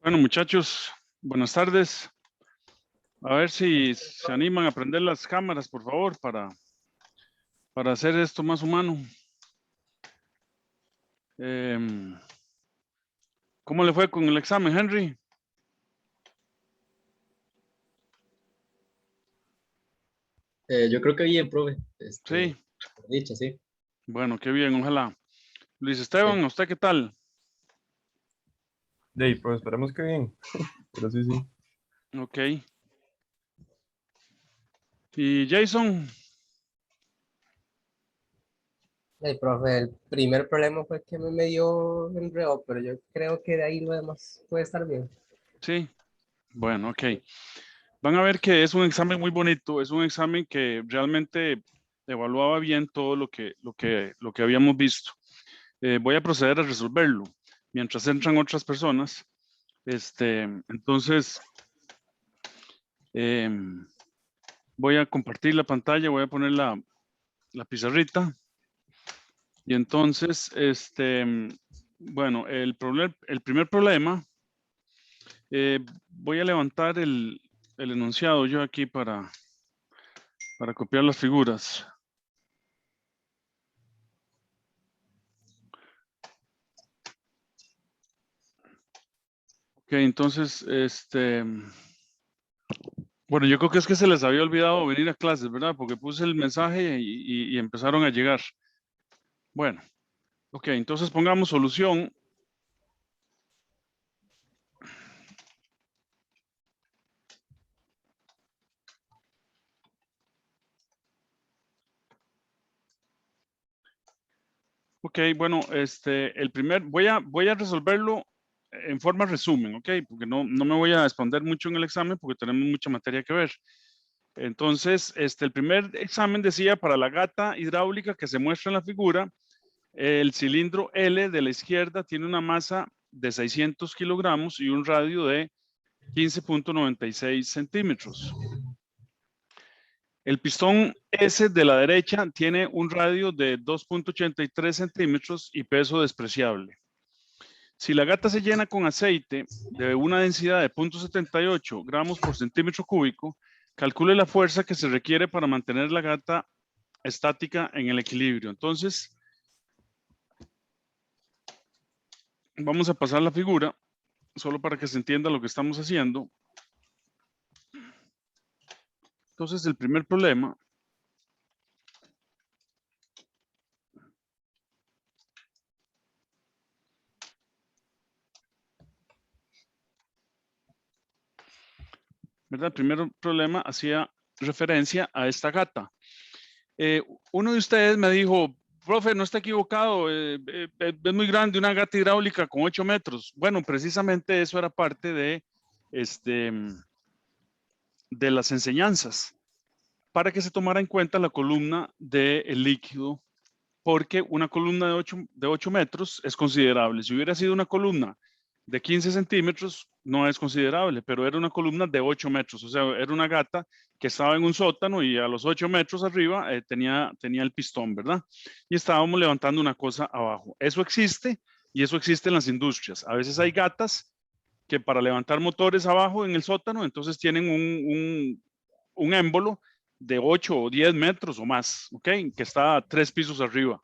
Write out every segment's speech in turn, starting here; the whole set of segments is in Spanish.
Bueno, muchachos, buenas tardes. A ver si se animan a prender las cámaras, por favor, para hacer esto más humano. ¿Cómo le fue con el examen, Henry? Yo creo que bien, profe. Sí. Por dicha, sí. Bueno, qué bien, ojalá. Luis Esteban, ¿a usted qué tal? Pues esperemos que bien. Pero sí, sí. Ok. ¿Y Jason? Profe, el primer problema fue que me dio enredo, pero yo creo que de ahí lo demás puede estar bien. Sí. Bueno, ok. Van a ver que es un examen muy bonito, es un examen que realmente evaluaba bien todo lo que habíamos visto. Voy a proceder a resolverlo mientras entran otras personas. Entonces, voy a compartir la pantalla, voy a poner la pizarrita. Y entonces, bueno, el primer problema, voy a levantar el enunciado yo aquí para copiar las figuras. Ok, entonces, bueno, yo creo que es que se les había olvidado venir a clases, ¿verdad? Porque puse el mensaje y empezaron a llegar. Bueno, ok, entonces pongamos solución. Ok, bueno, voy a resolverlo en forma resumen, ok, porque no me voy a expandir mucho en el examen porque tenemos mucha materia que ver. Entonces, el primer examen decía para la gata hidráulica que se muestra en la figura, el cilindro L de la izquierda tiene una masa de 600 kilogramos y un radio de 15.96 centímetros. El pistón S de la derecha tiene un radio de 2.83 centímetros y peso despreciable. Si la gata se llena con aceite de una densidad de 0.78 gramos por centímetro cúbico, calcule la fuerza que se requiere para mantener la gata estática en el equilibrio. Entonces, vamos a pasar la figura, solo para que se entienda lo que estamos haciendo. Entonces, el primer problema ¿verdad? El primer problema hacía referencia a esta gata. Uno de ustedes me dijo, profe, no está equivocado, es muy grande una gata hidráulica con 8 metros. Bueno, precisamente eso era parte de las enseñanzas, para que se tomara en cuenta la columna del líquido, porque una columna de 8 metros es considerable. Si hubiera sido una columna de 15 centímetros, no es considerable, pero era una columna de 8 metros, o sea, era una gata que estaba en un sótano y a los 8 metros arriba tenía el pistón, ¿verdad? Y estábamos levantando una cosa abajo. Eso existe y eso existe en las industrias. A veces hay gatas que para levantar motores abajo en el sótano, entonces tienen un émbolo de 8 o 10 metros o más, ¿ok? Que está 3 pisos arriba,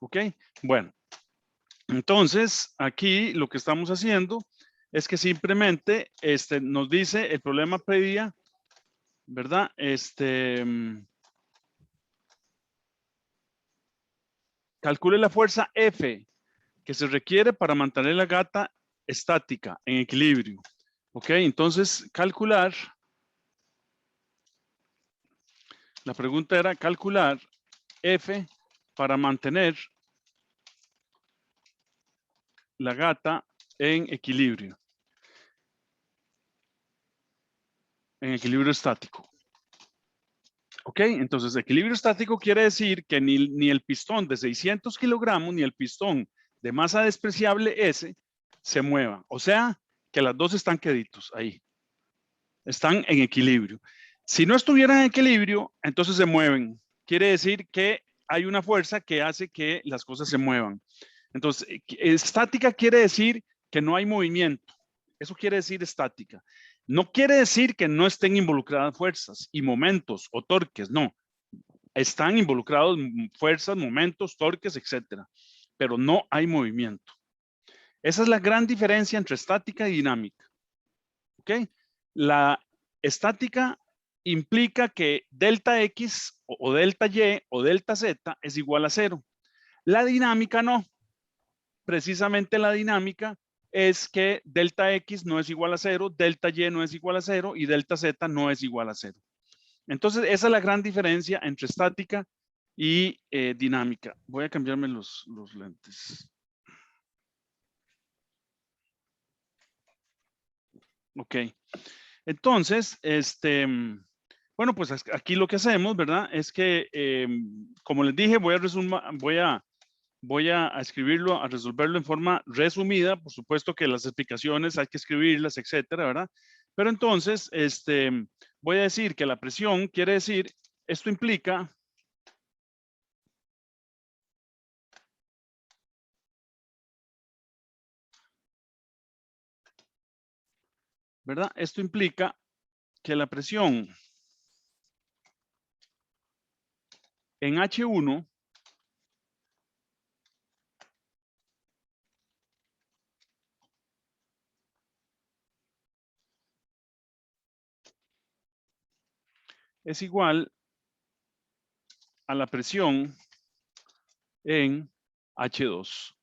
¿ok? Bueno, entonces aquí lo que estamos haciendo es que simplemente nos dice el problema pedía, ¿verdad? Calcule la fuerza F que se requiere para mantener la gata estática, en equilibrio. ¿Ok? Entonces, calcular, la pregunta era calcular F para mantener la gata en equilibrio estático. ¿Ok? Entonces, equilibrio estático quiere decir que ni el pistón de 600 kilogramos ni el pistón de masa despreciable S se muevan. O sea, que las dos están queditos ahí. Están en equilibrio. Si no estuvieran en equilibrio, entonces se mueven. Quiere decir que hay una fuerza que hace que las cosas se muevan. Entonces, estática quiere decir que no hay movimiento. Eso quiere decir estática. No quiere decir que no estén involucradas fuerzas y momentos o torques, no. Están involucrados fuerzas, momentos, torques, etcétera. Pero no hay movimiento. Esa es la gran diferencia entre estática y dinámica. ¿Ok? La estática implica que delta X o delta Y o delta Z es igual a 0. La dinámica no. Precisamente la dinámica es que delta X no es igual a 0, delta Y no es igual a 0 y delta Z no es igual a 0. Entonces, esa es la gran diferencia entre estática y dinámica. Voy a cambiarme los lentes. Ok. Entonces, bueno, pues aquí lo que hacemos, ¿verdad? Es que, como les dije, voy a escribirlo, a resolverlo en forma resumida. Por supuesto que las explicaciones hay que escribirlas, etcétera, ¿verdad? Pero entonces, voy a decir que la presión quiere decir, esto implica ¿verdad? Esto implica que la presión en H1 es igual a la presión en H2.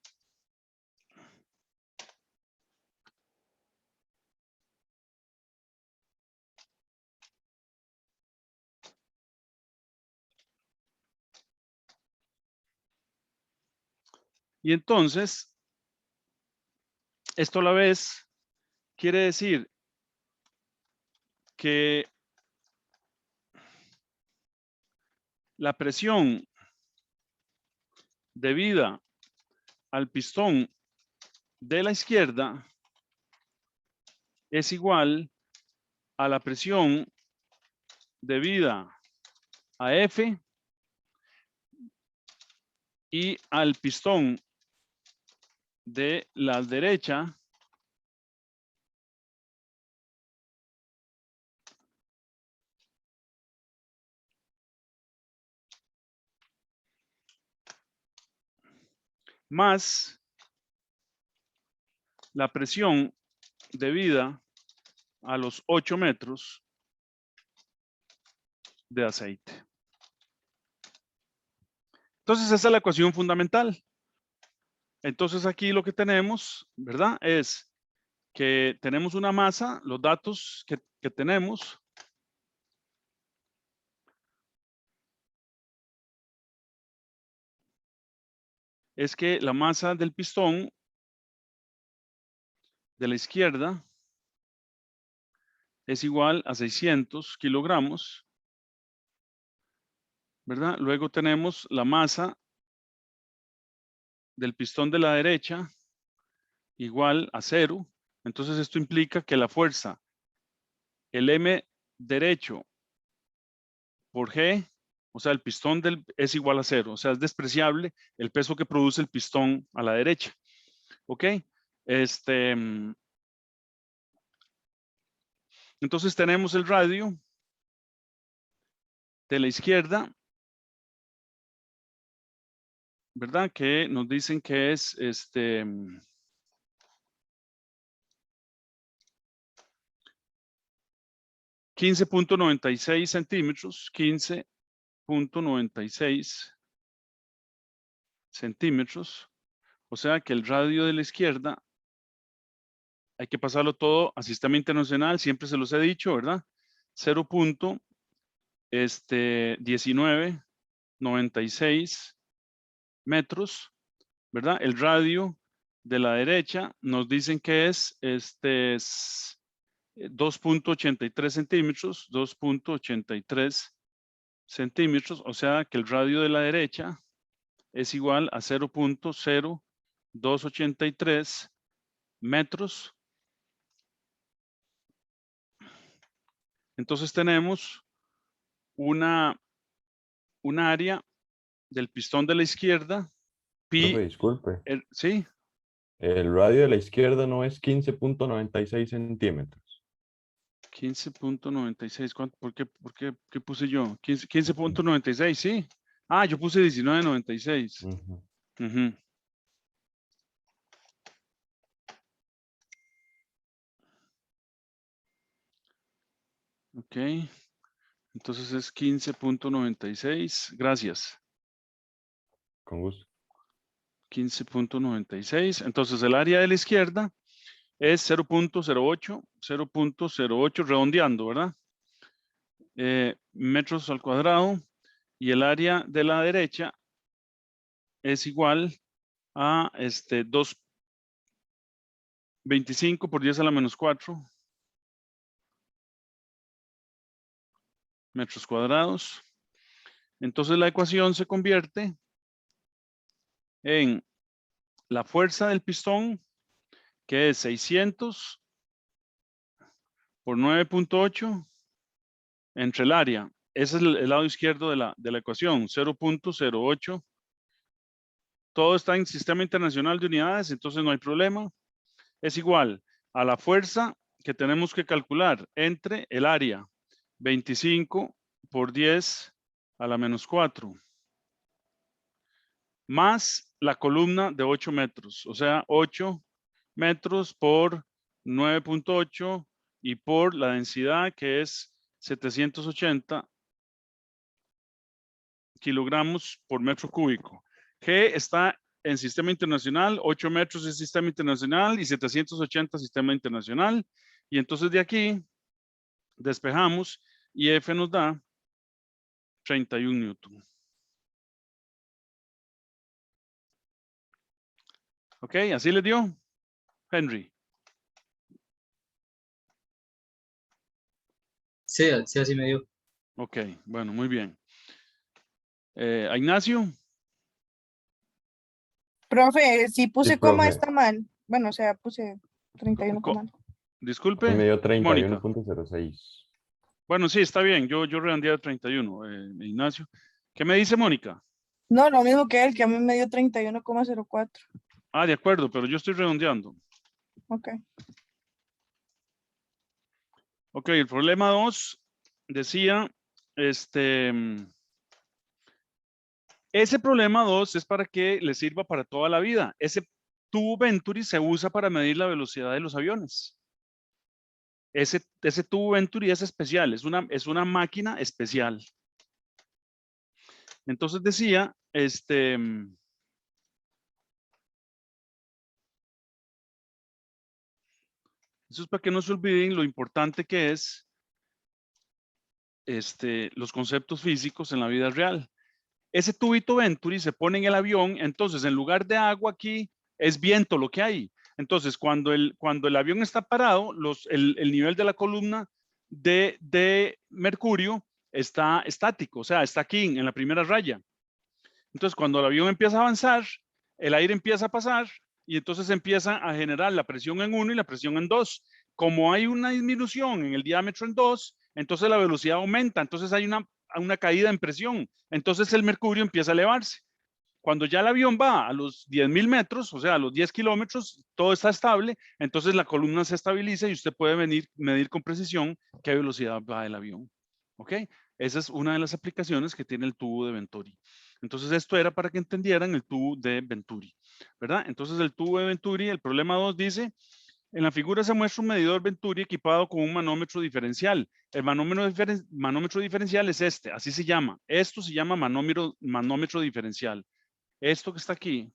Y entonces, esto a la vez quiere decir que la presión debida al pistón de la izquierda es igual a la presión debida a F y al pistón de la derecha más la presión debida a los 8 metros de aceite. Entonces esa es la ecuación fundamental. Entonces aquí lo que tenemos, ¿verdad? Es que tenemos una masa, los datos que tenemos es que la masa del pistón de la izquierda es igual a 600 kilogramos, ¿verdad? Luego tenemos la masa del pistón de la derecha igual a 0. Entonces esto implica que la fuerza, el M derecho por G, o sea, el pistón es igual a 0. O sea, es despreciable el peso que produce el pistón a la derecha. ¿Ok? Entonces tenemos el radio de la izquierda, ¿verdad? Que nos dicen que es 15.96 centímetros, 15.96 centímetros. O sea que el radio de la izquierda hay que pasarlo todo a sistema internacional, siempre se los he dicho, ¿verdad? 0.1996 metros, ¿verdad? El radio de la derecha nos dicen que es 2.83 centímetros, 2.83 centímetros, o sea que el radio de la derecha es igual a 0.0283 metros. Entonces tenemos un área del pistón de la izquierda, pi, Profe, disculpe. ¿sí? El radio de la izquierda no es 15.96 centímetros. 15.96, ¿qué puse yo? 15.96, sí. Ah, yo puse 19.96. Ujú. Ujú. Ok, entonces es 15.96, gracias. Con gusto. 15.96, entonces el área de la izquierda es 0.08 redondeando, ¿verdad? Metros al cuadrado, y el área de la derecha es igual a 25 por 10 a la menos 4 metros cuadrados. Entonces la ecuación se convierte en la fuerza del pistón, que es 600 por 9.8 entre el área. Ese es el lado izquierdo de la ecuación, 0.08. Todo está en sistema internacional de unidades, entonces no hay problema. Es igual a la fuerza que tenemos que calcular entre el área, 25 por 10 a la menos 4, más la columna de 8 metros, o sea, 8 metros por 9.8 y por la densidad que es 780 kilogramos por metro cúbico. G está en sistema internacional, 8 metros en sistema internacional y 780 sistema internacional. Y entonces de aquí despejamos y F nos da 31 newton. Ok, así le dio, Henry. Sí, sí, así me dio. Ok, bueno, muy bien. A Ignacio, Profe, si puse Sí, coma profe. está mal. Bueno, o sea, puse 31 Co- coma. A mí me disculpe, dio Mónica. 31.06. Bueno, sí, está bien, yo redondeé a 31, Ignacio. ¿Qué me dice Mónica? No, lo mismo que él, que a mí me dio 31,04. Ah, de acuerdo, pero yo estoy redondeando. Ok. Ok, el problema 2 decía, ese problema 2 es para que le sirva para toda la vida. Ese tubo Venturi se usa para medir la velocidad de los aviones. Ese tubo Venturi es especial, es una máquina especial. Entonces decía, eso es para que no se olviden lo importante que es los conceptos físicos en la vida real. Ese tubito Venturi se pone en el avión, entonces en lugar de agua aquí es viento lo que hay. Entonces cuando el avión está parado, el nivel de la columna de mercurio está estático, o sea, está aquí en la primera raya. Entonces cuando el avión empieza a avanzar, el aire empieza a pasar y entonces empieza a generar la presión en 1 y la presión en 2. Como hay una disminución en el diámetro en 2, entonces la velocidad aumenta, entonces hay una caída en presión, entonces el mercurio empieza a elevarse. Cuando ya el avión va a los 10.000 metros, o sea, a los 10 kilómetros, todo está estable, entonces la columna se estabiliza y usted puede medir con precisión qué velocidad va el avión. ¿Ok? Esa es una de las aplicaciones que tiene el tubo de Venturi. Entonces esto era para que entendieran el tubo de Venturi, ¿verdad? Entonces el tubo de Venturi, el problema 2 dice, en la figura se muestra un medidor Venturi equipado con un manómetro diferencial. El manómetro diferencial es este, así se llama. Esto se llama manómetro diferencial. Esto que está aquí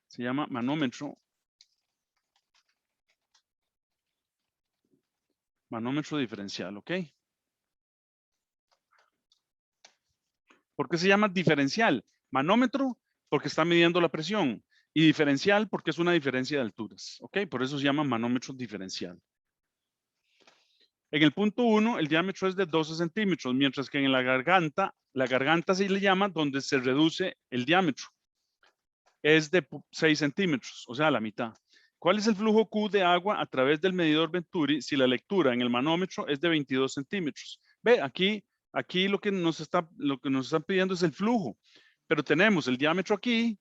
se llama manómetro diferencial, ¿ok? ¿Por qué se llama diferencial? Manómetro porque está midiendo la presión y diferencial porque es una diferencia de alturas, ¿ok? Por eso se llama manómetro diferencial. En el punto 1, el diámetro es de 12 centímetros, mientras que en la garganta se le llama donde se reduce el diámetro. Es de 6 centímetros, o sea, la mitad. ¿Cuál es el flujo Q de agua a través del medidor Venturi si la lectura en el manómetro es de 22 centímetros? Ve, aquí lo que nos están pidiendo es el flujo, pero tenemos el diámetro aquí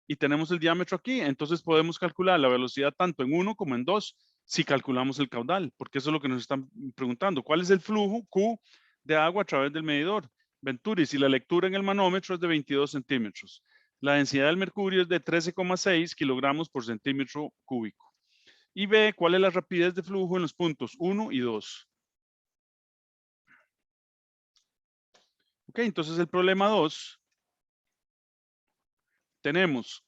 y tenemos el diámetro aquí, entonces podemos calcular la velocidad tanto en 1 como en 2 si calculamos el caudal, porque eso es lo que nos están preguntando. ¿Cuál es el flujo Q de agua a través del medidor Venturi si la lectura en el manómetro es de 22 centímetros? La densidad del mercurio es de 13,6 kilogramos por centímetro cúbico. Y ve cuál es la rapidez de flujo en los puntos 1 y 2. Ok, entonces el problema 2, tenemos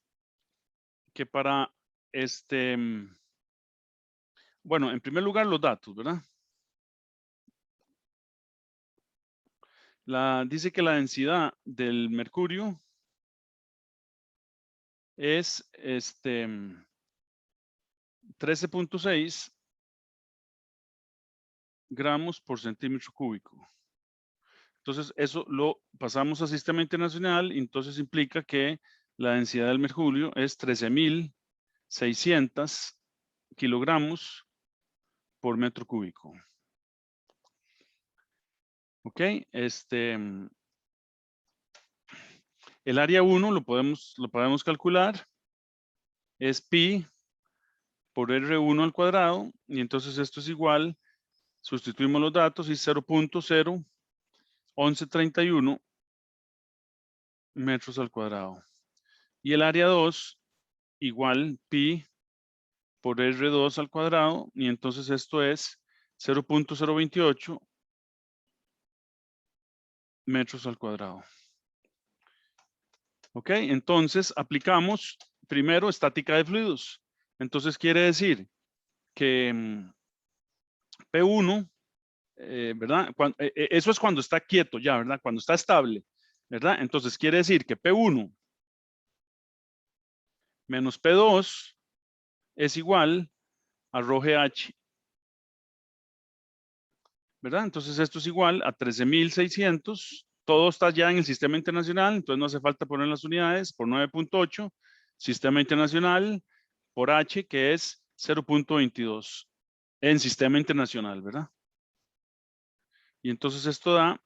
que para bueno, en primer lugar los datos, ¿verdad? Dice que la densidad del mercurio es 13.6 gramos por centímetro cúbico. Entonces, eso lo pasamos a sistema internacional y entonces implica que la densidad del mercurio es 13.600 kilogramos por metro cúbico. Ok, el área 1 lo podemos calcular, es pi por R1 al cuadrado, y entonces esto es igual, sustituimos los datos y 0.01131 metros al cuadrado. Y el área 2 igual pi por R2 al cuadrado, y entonces esto es 0.028 metros al cuadrado. Ok, entonces aplicamos primero estática de fluidos. Entonces quiere decir que P1, ¿verdad? Eso es cuando está quieto ya, ¿verdad? Cuando está estable, ¿verdad? Entonces quiere decir que P1 menos P2 es igual a ρGH, ¿verdad? Entonces esto es igual a 13.600. Todo está ya en el sistema internacional, entonces no hace falta poner las unidades por 9.8. Sistema internacional por H, que es 0.22 en sistema internacional, ¿verdad? Y entonces esto da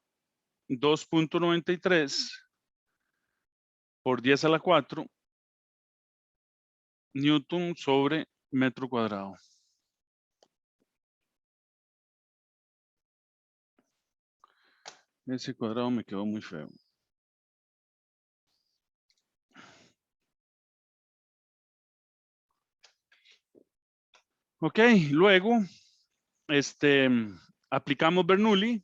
2.93 por 10 a la 4 Newton sobre metro cuadrado. Ese cuadrado me quedó muy feo. Ok, luego aplicamos Bernoulli.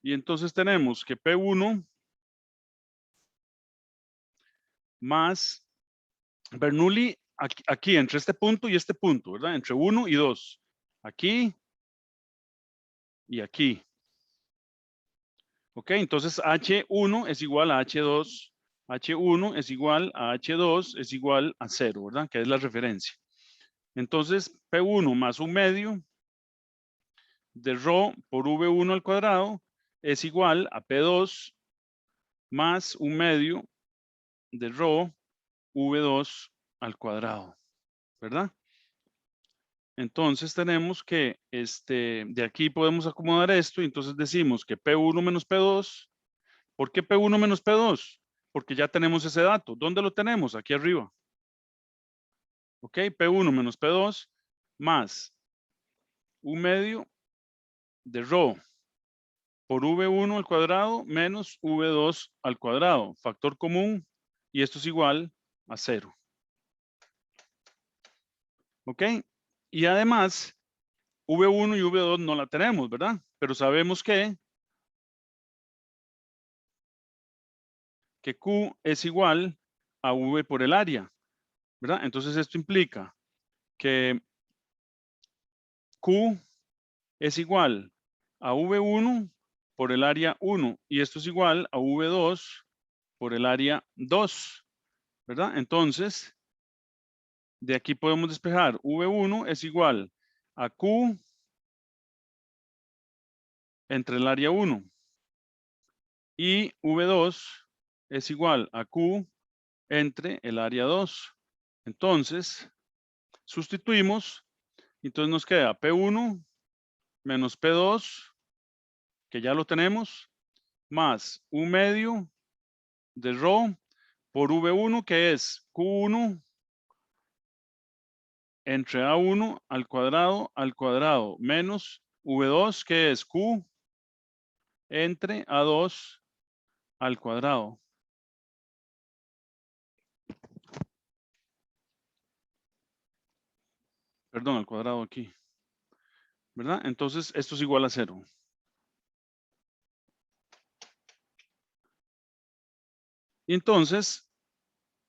Y entonces tenemos que P1 más Bernoulli aquí entre este punto y este punto, ¿verdad? Entre 1 y 2. Aquí y aquí. Ok, entonces H1 es igual a H2. H1 es igual a H2 es igual a 0, ¿verdad? Que es la referencia. Entonces P1 más 1/2 de ρ por V1 al cuadrado es igual a P2 más 1/2 de ρ V2 al cuadrado, ¿verdad? Entonces tenemos que, de aquí podemos acomodar esto y entonces decimos que P1 menos P2. ¿Por qué P1 menos P2? Porque ya tenemos ese dato. ¿Dónde lo tenemos? Aquí arriba. Ok, P1 menos P2 más 1/2 de ρ por V1 al cuadrado menos V2 al cuadrado. Factor común y esto es igual a 0. Ok, y además V1 y V2 no la tenemos, ¿verdad? Pero sabemos que Q es igual a V por el área, ¿verdad? Entonces esto implica que Q es igual a V1 por el área 1 y esto es igual a V2 por el área 2, ¿verdad? Entonces, de aquí podemos despejar V1 es igual a Q entre el área 1 y V2 es igual a Q entre el área 2. Entonces, sustituimos, entonces nos queda P1 menos P2, que ya lo tenemos, más 1/2 de ρ por V1, que es Q1 entre A1 al cuadrado, menos V2, que es Q entre A2 al cuadrado. Perdón, al cuadrado aquí. ¿Verdad? Entonces, esto es igual a 0. Y entonces,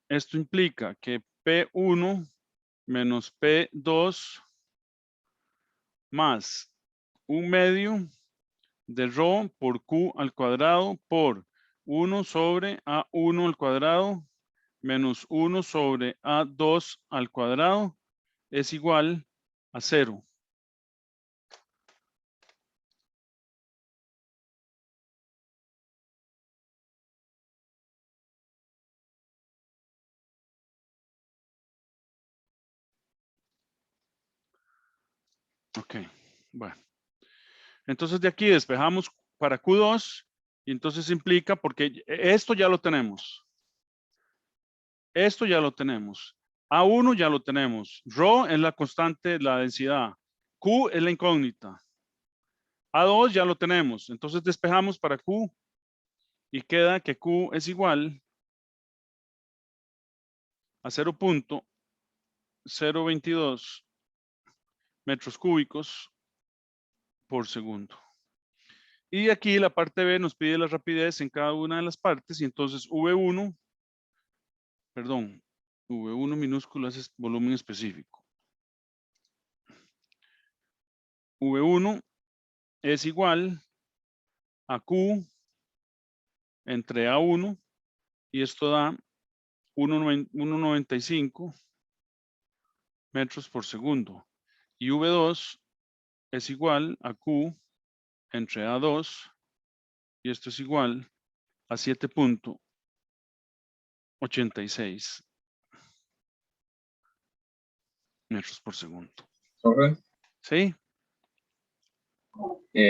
esto implica que P1 menos P2 más 1/2 de ρ por Q al cuadrado por 1 sobre A1 al cuadrado menos 1 sobre A2 al cuadrado es igual a 0. Ok, bueno. Entonces de aquí despejamos para Q2 y entonces implica, porque esto ya lo tenemos. Esto ya lo tenemos. A1 ya lo tenemos. Rho es la constante, la densidad. Q es la incógnita. A2 ya lo tenemos. Entonces despejamos para Q. Y queda que Q es igual a 0.022 metros cúbicos por segundo. Y aquí la parte B nos pide la rapidez en cada una de las partes, y entonces V1 minúsculo es volumen específico. V1 es igual a Q entre A1, y esto da 1.95 metros por segundo. Y V2 es igual a Q entre A2, y esto es igual a 7.86 metros por segundo. Profe, ¿Sí?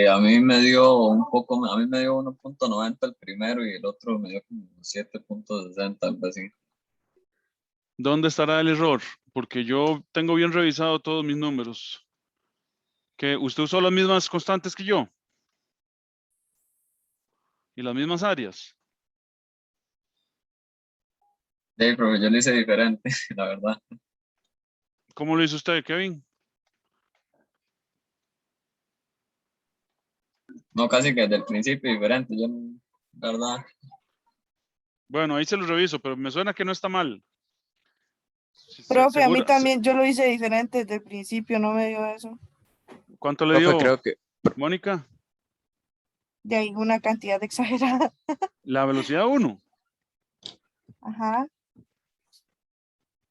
a mí me dio un poco, a mí me dio 1.90 el primero y el otro me dio como 7.60, algo así. ¿Dónde estará el error? Porque yo tengo bien revisado todos mis números. ¿Que usted usó las mismas constantes que yo? ¿Y las mismas áreas? Sí, profe, yo lo hice diferente, la verdad. ¿Cómo lo hizo usted, Kevin? No, casi que desde el principio diferente, yo, la verdad. Bueno, ahí se lo reviso, pero me suena que no está mal. Profe, a mí Segura- también, yo lo hice diferente desde el principio, no me dio eso. ¿Cuánto le Profe, dio, creo que, Mónica? De ahí una cantidad exagerada. La velocidad 1. Ajá.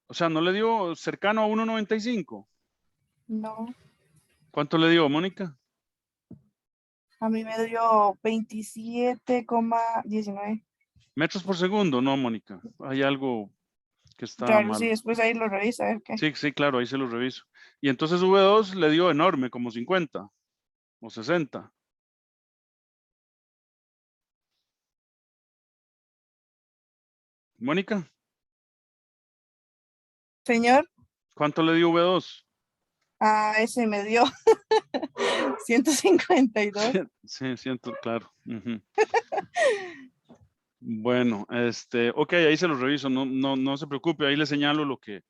O sea, ¿no le dio cercano a 1.95? No, ¿Cuánto le dio, Mónica? a mí me dio 27,19. Metros por segundo, no, Mónica. Hay algo que está Claro, sí, mal. después ahí lo revisa, a ver qué. Sí, sí, claro, ahí se lo reviso. Y entonces V2 le dio enorme, como 50 o 60. Mónica, Señor, ¿cuánto le dio V2? a ese me dio 152. Sí, siento, claro. Ujú. Bueno, ok, ahí se lo reviso, no se preocupe, ahí le señalo lo que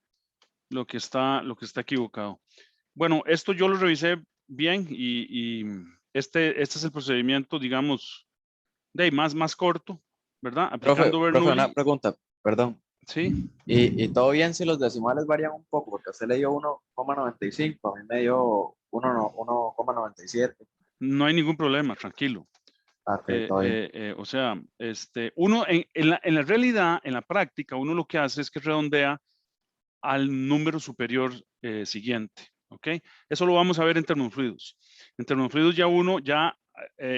está equivocado. Bueno, esto yo lo revisé bien, y este es el procedimiento, digamos, más corto, ¿verdad? Aplicando profe, una Bernoulli, pregunta, perdón. ¿sí? Y todo bien si los decimales varían un poco, porque a usted le dio 1,95, a mí me dio 1,97. No hay ningún problema, tranquilo. Ok, todo bien. O sea, uno en la realidad, en la práctica, uno lo que hace es que redondea al número superior siguiente, ¿ok? Eso lo vamos a ver en termofluidos. En termofluidos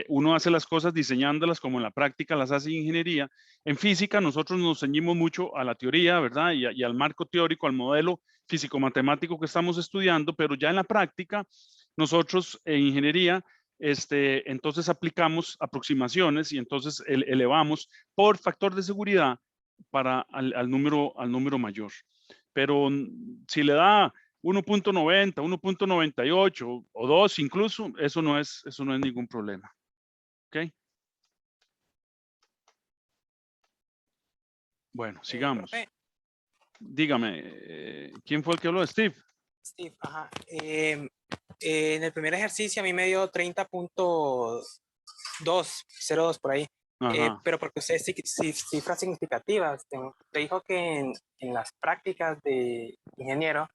uno hace las cosas diseñándolas, como en la práctica las hace en ingeniería. En física nosotros nos ceñimos mucho a la teoría, ¿verdad? Y al marco teórico, al modelo físico-matemático que estamos estudiando, pero ya en la práctica nosotros en ingeniería entonces aplicamos aproximaciones, y entonces elevamos por factor de seguridad al número mayor. Pero si le da 1.90, 1.98 o 2 incluso, eso no es ningún problema. ¿Ok? Bueno, sigamos. Profe, Dígame, ¿quién fue el que habló? Steve. Steve, ajá. En el primer ejercicio a mí me dio 30.02 por ahí. Ajá. Pero porque usted cifras significativas. Te dijo que en las prácticas de ingeniero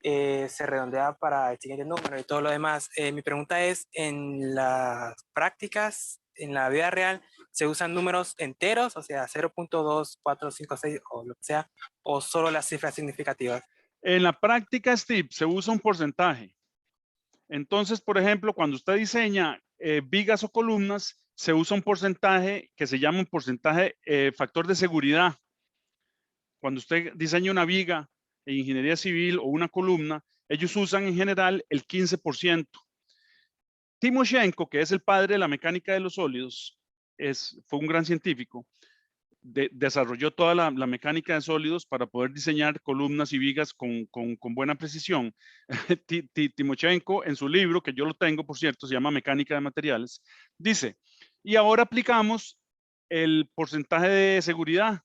se redondea para el siguiente número y todo lo demás. Mi pregunta es, ¿en las prácticas, en la vida real, se usan números enteros, o sea, 0.2456 o lo que sea, o solo las cifras significativas? En la práctica, Steve, se usa un porcentaje. Entonces, por ejemplo, cuando usted diseña vigas o columnas, se usa un porcentaje que se llama un porcentaje factor de seguridad. Cuando usted diseña una viga en ingeniería civil o una columna, ellos usan en general el 15%. Timoshenko, que es el padre de la mecánica de los sólidos, fue un gran científico. Desarrolló toda la mecánica de sólidos para poder diseñar columnas y vigas con buena precisión. Timoshenko, en su libro, que yo lo tengo, por cierto, se llama Mecánica de Materiales, dice, y ahora aplicamos el porcentaje de seguridad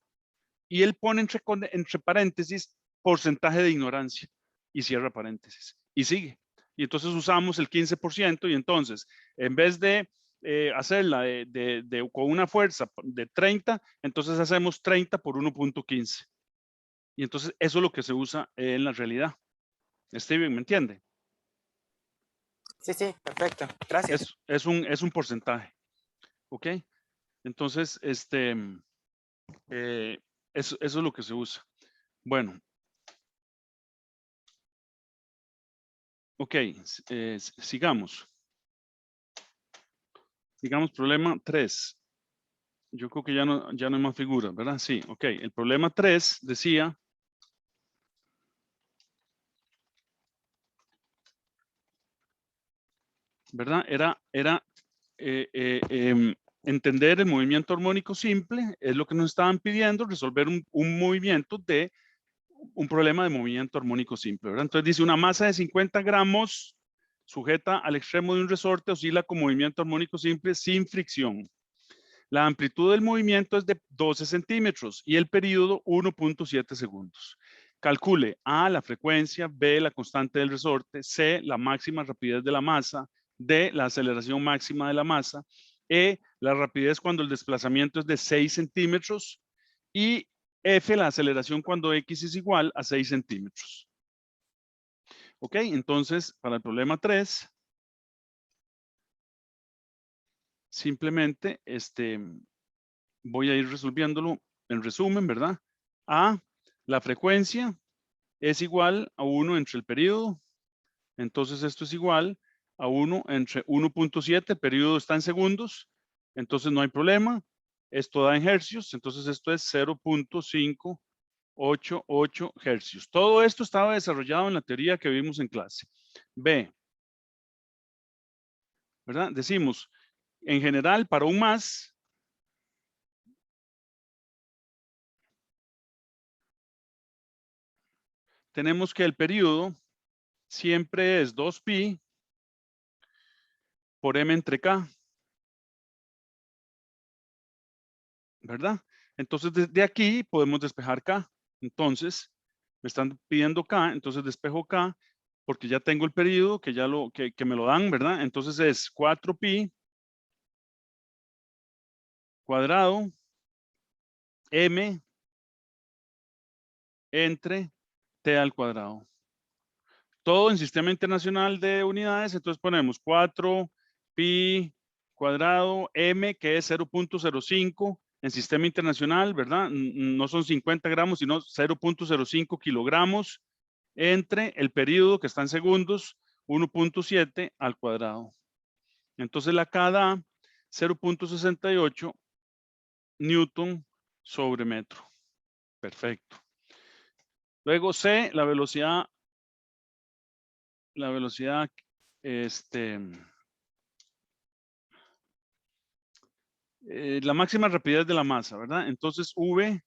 y él pone entre paréntesis porcentaje de ignorancia y cierra paréntesis y sigue. Y entonces usamos el 15% y entonces en vez de hacerla con una fuerza de 30, entonces hacemos 30 por 1.15. Y entonces eso es lo que se usa en la realidad. Steven, ¿me entiende? Sí, sí, perfecto. Gracias. Es un porcentaje. ¿Ok? Entonces, eso es lo que se usa. Bueno. Ok, sigamos. Sigamos, problema 3. Yo creo que ya no hay más figuras, ¿verdad? Sí, ok. El problema 3 decía... ¿verdad? Era entender el movimiento armónico simple, es lo que nos estaban pidiendo, resolver un movimiento de un problema de movimiento armónico simple, ¿verdad? Entonces dice, una masa de 50 gramos sujeta al extremo de un resorte oscila con movimiento armónico simple sin fricción. La amplitud del movimiento es de 12 centímetros y el período 1.7 segundos. Calcule A, la frecuencia, B, la constante del resorte, C, la máxima rapidez de la masa, D, la aceleración máxima de la masa, E, la rapidez cuando el desplazamiento es de 6 centímetros y F, la aceleración cuando X es igual a 6 centímetros. Ok, entonces para el problema 3, simplemente voy a ir resolviéndolo en resumen, ¿verdad? A, la frecuencia es igual a 1 entre el periodo. Entonces esto es igual a 1 entre 1.7, el periodo está en segundos. Entonces no hay problema. Esto da en hercios. Entonces esto es 0.588 hercios. Todo esto estaba desarrollado en la teoría que vimos en clase. B, ¿verdad? Decimos, en general, para un más, tenemos que el periodo siempre es 2pi por m entre k, ¿verdad? Entonces, desde aquí podemos despejar k. Entonces, me están pidiendo k, entonces despejo k, porque ya tengo el periodo, que me lo dan, ¿verdad? Entonces es 4pi cuadrado m entre t al cuadrado. Todo en sistema internacional de unidades, entonces ponemos 4pi cuadrado m, que es 0.05 en sistema internacional, ¿verdad? No son 50 gramos, sino 0.05 kilogramos entre el periodo que está en segundos, 1.7 al cuadrado. Entonces la K da 0.68 newton sobre metro. Perfecto. Luego C, la velocidad, la máxima rapidez de la masa, ¿verdad? Entonces V,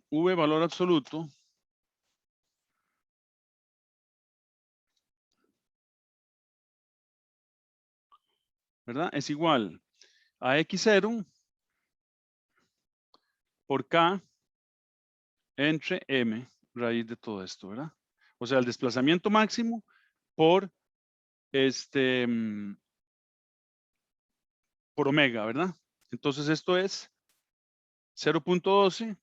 V valor absoluto ¿verdad? Es igual a X0 por K entre M raíz de todo esto, ¿verdad? O sea, el desplazamiento máximo por por omega, ¿verdad? Entonces esto es 0.12,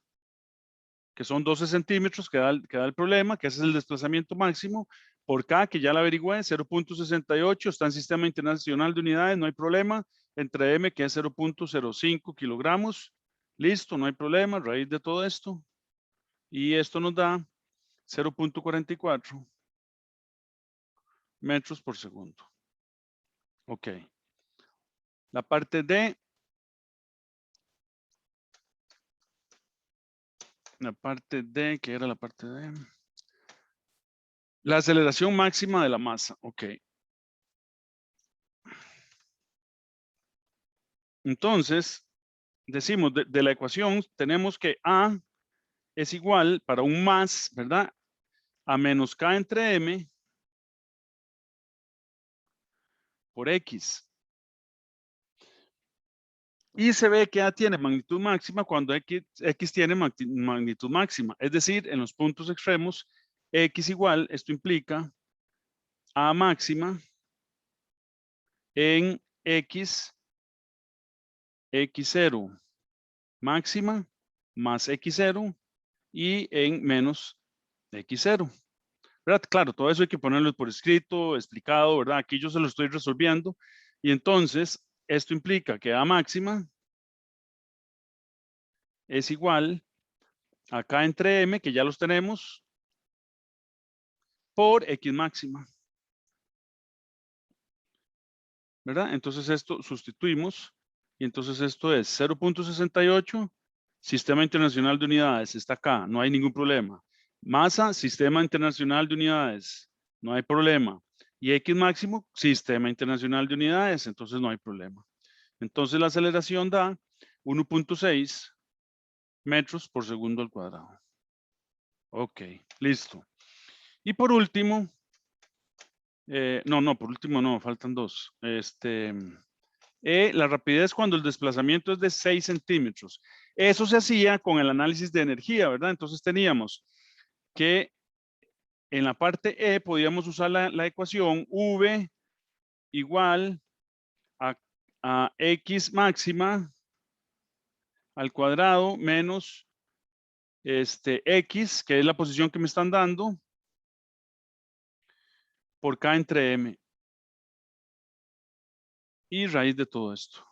que son 12 centímetros, que da el problema, que ese es el desplazamiento máximo, por K, que ya la averigüé, 0.68, está en sistema internacional de unidades, no hay problema, entre M, que es 0.05 kilogramos, listo, no hay problema, raíz de todo esto, y esto nos da 0.44 metros por segundo. Ok. La parte D. La parte D, ¿qué era la parte D? La aceleración máxima de la masa. Ok. Entonces, decimos de la ecuación, tenemos que A es igual para un más, ¿verdad? A menos K entre M por X. Y se ve que A tiene magnitud máxima cuando X tiene magnitud máxima. Es decir, en los puntos extremos, X igual, esto implica A máxima en X, X0 máxima más X0 y en menos X0. ¿Verdad? Claro, todo eso hay que ponerlo por escrito, explicado, ¿verdad? Aquí yo se lo estoy resolviendo. Y entonces, esto implica que A máxima es igual acá entre M, que ya los tenemos, por X máxima. ¿Verdad? Entonces esto sustituimos. Y entonces esto es 0.68. Sistema Internacional de Unidades está acá, no hay ningún problema. Masa, Sistema Internacional de Unidades, no hay problema. Y X máximo, Sistema Internacional de Unidades, entonces no hay problema. Entonces la aceleración da 1.6 metros por segundo al cuadrado. Ok, listo. Y por último, por último no, faltan dos. La rapidez cuando el desplazamiento es de 6 centímetros. Eso se hacía con el análisis de energía, ¿verdad? Entonces teníamos que en la parte E podíamos usar la ecuación V igual a X máxima al cuadrado menos X, que es la posición que me están dando, por K entre M. Y raíz de todo esto.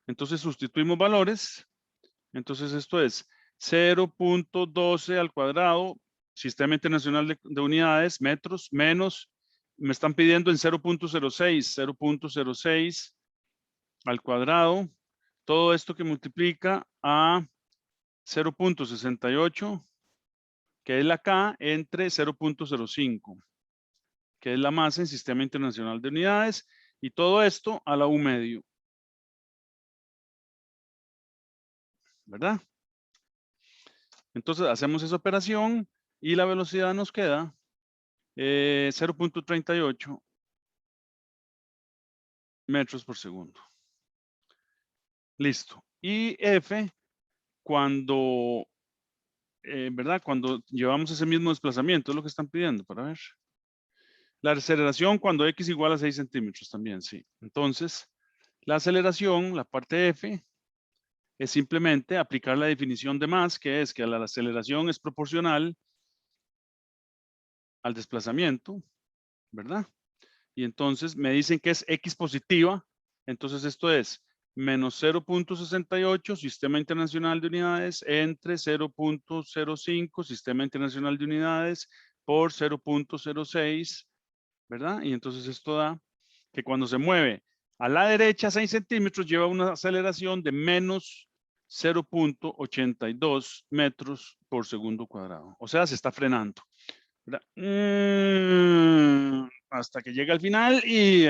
Entonces sustituimos valores. Entonces esto es 0.12 al cuadrado, Sistema Internacional de Unidades, metros, menos, me están pidiendo en 0.06 al cuadrado. Todo esto que multiplica a 0.68, que es la K, entre 0.05, que es la masa en Sistema Internacional de Unidades, y todo esto a la U medio. ¿Verdad? Entonces hacemos esa operación y la velocidad nos queda 0.38 metros por segundo. Listo. Y F, cuando, ¿verdad? Cuando llevamos ese mismo desplazamiento, es lo que están pidiendo para ver. La aceleración cuando X igual a 6 centímetros también, sí. Entonces, la aceleración, la parte F, es simplemente aplicar la definición de más, que es que la aceleración es proporcional al desplazamiento, ¿verdad? Y entonces me dicen que es X positiva, entonces esto es menos 0.68 Sistema Internacional de Unidades entre 0.05 Sistema Internacional de Unidades por 0.06, ¿verdad? Y entonces esto da que cuando se mueve a la derecha 6 centímetros lleva una aceleración de menos 0.82 metros por segundo cuadrado. O sea, se está frenando. Hasta que llega al final y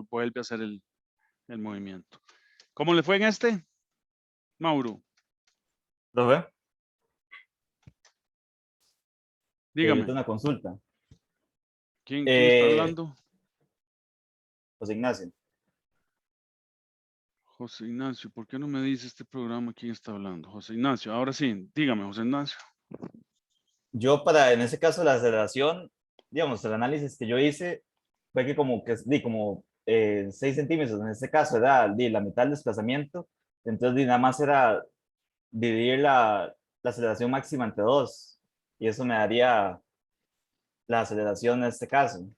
vuelve a hacer el movimiento. ¿Cómo le fue en este? Mauro, Profe, dígame. ahorita una consulta. ¿Quién está hablando? José Ignacio. José Ignacio, ¿por qué no me dice este programa quién está hablando? José Ignacio, ahora sí, dígame, José Ignacio. Yo en ese caso, la aceleración, digamos, el análisis que yo hice fue que como 6 centímetros, en este caso era la mitad del desplazamiento, entonces nada más era dividir la aceleración máxima entre 2, y eso me daría la aceleración en este caso.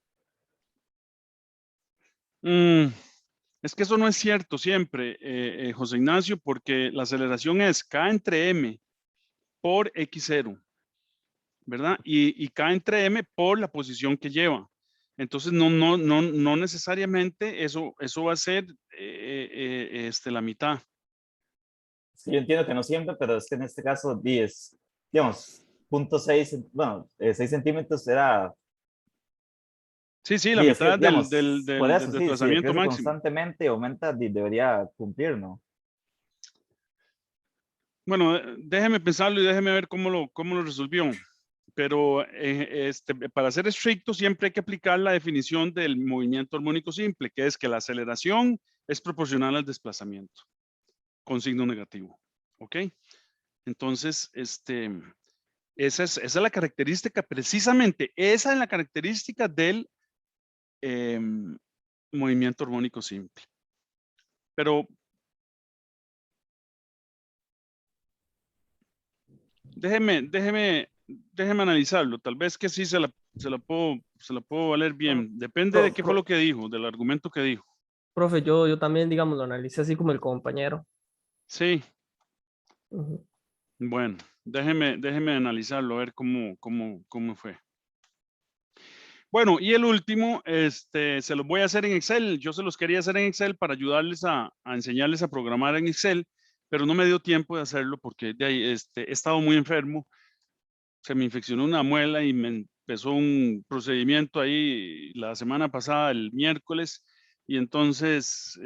Es que eso no es cierto siempre, José Ignacio, porque la aceleración es K entre M por X0, ¿verdad? Y K entre M por la posición que lleva. Entonces, no necesariamente eso va a ser la mitad. Sí, yo entiendo que no siempre, pero es que en este caso 10, digamos, 0.6, bueno, 6 centímetros era... Sí, la es que, mitad digamos, del por eso, sí, si desplazamiento crece máximo. constantemente, aumenta, debería cumplir, ¿no? Bueno, déjeme pensarlo y déjeme ver cómo lo resolvió. pero para ser estricto siempre hay que aplicar la definición del movimiento armónico simple, que es que la aceleración es proporcional al desplazamiento con signo negativo. ¿Ok? Entonces, esa es la característica, precisamente, esa es la característica del movimiento armónico simple. Pero déjeme analizarlo. Tal vez que sí se la puedo valer bien. Depende de qué fue lo que dijo, del argumento que dijo. Profe, yo también, digamos, lo analicé así como el compañero. Sí, Ujú. bueno, déjeme analizarlo, a ver cómo fue. Bueno, y el último, se los voy a hacer en Excel. Yo se los quería hacer en Excel para ayudarles a enseñarles a programar en Excel, pero no me dio tiempo de hacerlo porque de ahí, he estado muy enfermo. Se me infeccionó una muela y me empezó un procedimiento ahí la semana pasada, el miércoles, y entonces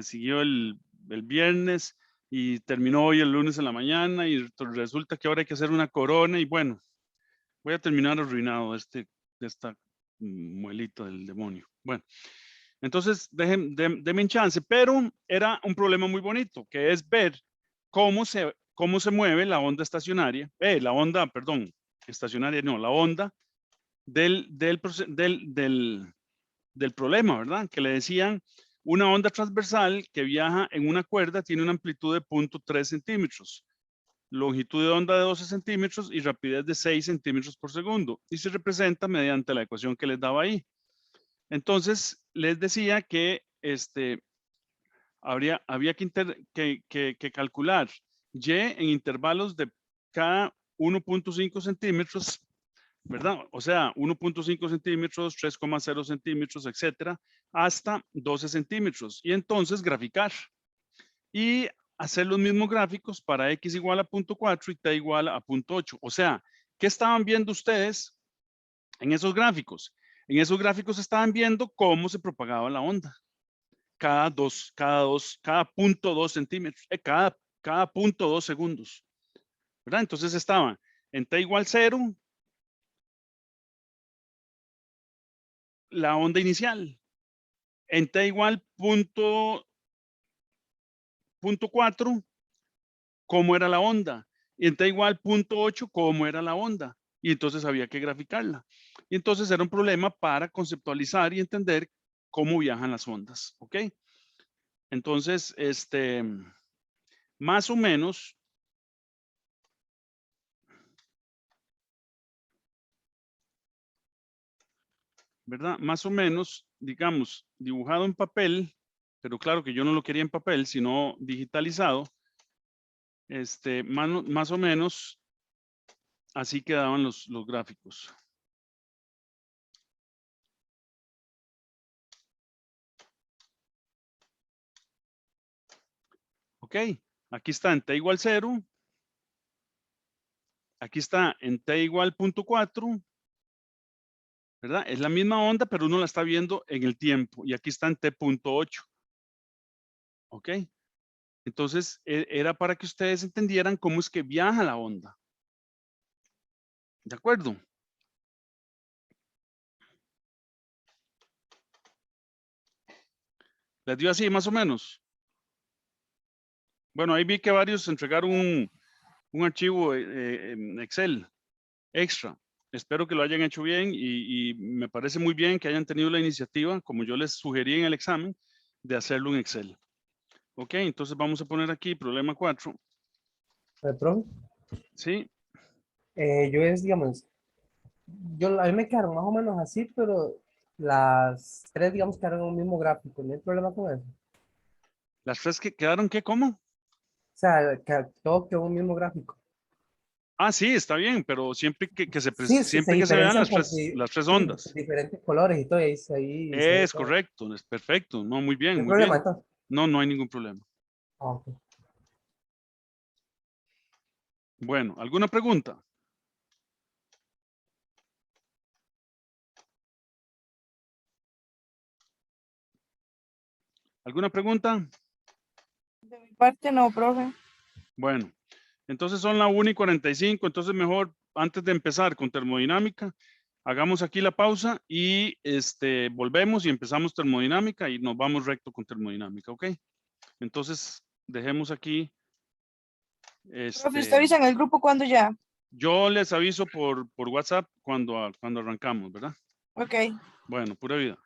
siguió el viernes y terminó hoy el lunes en la mañana y resulta que ahora hay que hacer una corona y bueno, voy a terminar arruinado de esta muelita del demonio. Bueno, entonces denme chance, pero era un problema muy bonito, que es ver cómo se mueve la onda estacionaria, estacionaria no, la onda del problema, ¿verdad? Que le decían una onda transversal que viaja en una cuerda tiene una amplitud de 0.3 centímetros, longitud de onda de 12 centímetros y rapidez de 6 centímetros por segundo. Y se representa mediante la ecuación que les daba ahí. Entonces, les decía que había que calcular y en intervalos de cada 1.5 centímetros, ¿verdad? O sea, 1.5 centímetros, 3,0 centímetros, etcétera, hasta 12 centímetros. Y entonces graficar. Y hacer los mismos gráficos para x igual a 0.4 y t igual a 0.8. O sea, ¿qué estaban viendo ustedes en esos gráficos? En esos gráficos estaban viendo cómo se propagaba la onda. Cada 0.2 centímetros, cada 0.2 segundos. ¿Verdad? Entonces estaba en t igual 0, la onda inicial. En t igual 0.4, cómo era la onda. Y en t igual 0.8, cómo era la onda. Y entonces había que graficarla. Y entonces era un problema para conceptualizar y entender cómo viajan las ondas. ¿Ok? Entonces, más o menos, ¿verdad? Más o menos, digamos, dibujado en papel, pero claro que yo no lo quería en papel, sino digitalizado, más o menos así quedaban los gráficos. Ok, aquí está en t igual 0. Aquí está en t igual 0.4. ¿Verdad? Es la misma onda, pero uno la está viendo en el tiempo. Y aquí está en t.8. Ok. Entonces, era para que ustedes entendieran cómo es que viaja la onda. ¿De acuerdo? ¿Les dio así más o menos? Bueno, ahí vi que varios entregaron un archivo en Excel extra. Espero que lo hayan hecho bien y me parece muy bien que hayan tenido la iniciativa, como yo les sugerí en el examen, de hacerlo en Excel. Ok, entonces vamos a poner aquí problema 4. Profe, Sí, digamos, a mí me quedaron más o menos así, pero las tres, digamos, quedaron en un mismo gráfico. No hay problema con eso. las tres que quedaron, ¿qué? ¿Cómo? O sea, que todo quedó en un mismo gráfico. Ah, sí, está bien, pero siempre Sí, es que se siempre que se vean diferencian las tres sí, ondas. diferentes colores y todo, y ahí se ve Es todo. correcto, es perfecto. No, muy No bien, hay muy problema bien. entonces. No, no hay ningún problema. Ah, ok. Bueno, ¿alguna pregunta? ¿Alguna pregunta? De mi parte no, profe. Bueno, entonces son la 1:45, entonces mejor antes de empezar con termodinámica, hagamos aquí la pausa y volvemos y empezamos termodinámica y nos vamos recto con termodinámica, ¿ok? Entonces, dejemos aquí. Profe, ¿usted avisa en el grupo cuando ya? Yo les aviso por WhatsApp cuando arrancamos, ¿verdad? Ok. Bueno, pura vida.